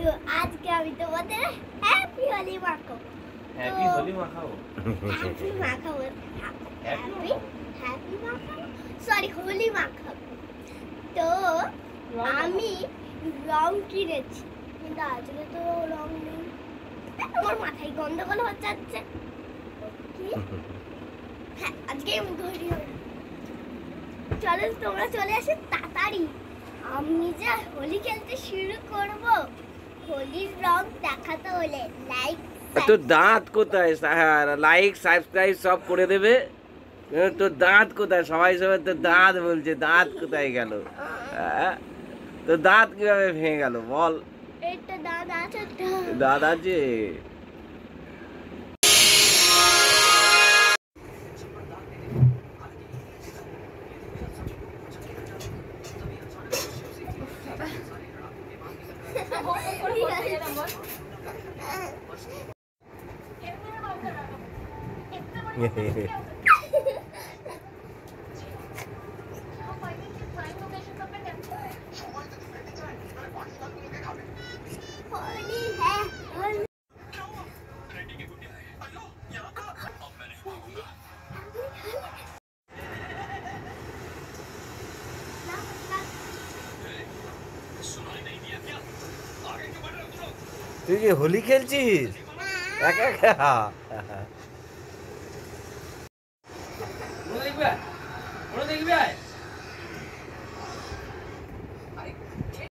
তো আজকে আমি তোমাদের হ্যাপি হোলি মাখাবো। হ্যাপি হোলি মাখাবো। হ্যাপি মাখাবো। হ্যাপি হ্যাপি মাখাবো। সরি হোলি মাখাবো। তো আমি রং কিনেছি, কিন্তু আজকে তো রং নেই। আমার মাথায় গন্ডগোল হচ্ছে যাচ্ছে। কি? হ্যাঁ, আজকে আমি ঘড়ি চলো তোমরা চলে আসো তাড়াতাড়ি। আমি যা হোলি খেলতে শুরু করব, হোলির রং দেখাতে হলে লাইক তো দাঁত কোথায়? লাইক সাবস্ক্রাইব সব করে দেবে। তো দাঁত কোথায়? সবাই সবাই তো দাঁত বলছে, দাঁত কোথায় গেল? তো দাঁত কিভাবে ভেঙে গেল বল? এটা দাদা আছে, দাঁত আছে। হোলি হ্যাঁ হোলি। তুই কি হোলি খেলছিস একা একা? দেখবে দেখবে